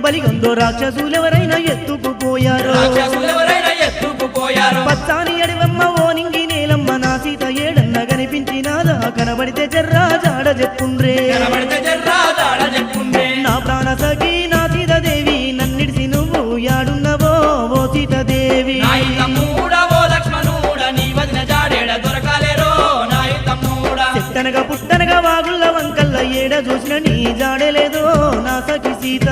బలిగొందో రాక్షసులెవరైనా ఎత్తుకుపోయారు పచ్చాని అడివమ్మ ఓ నింగి నేలమ్మ నా సీత ఏడన్న కనిపించినాదా కనబడితే జర్రా జాడ చెప్పుండ్రే నా ప్రాణ సఖి నా సీతాదేవి నన్నిడిసి నువ్వు యాడున్నవో ఓ సీతాదేవి చెట్టనగా పుట్టనగా వాగుళ్ళ వంకల్ల ఏడ చూసిన నీ జాడలేదో నా సఖి సీత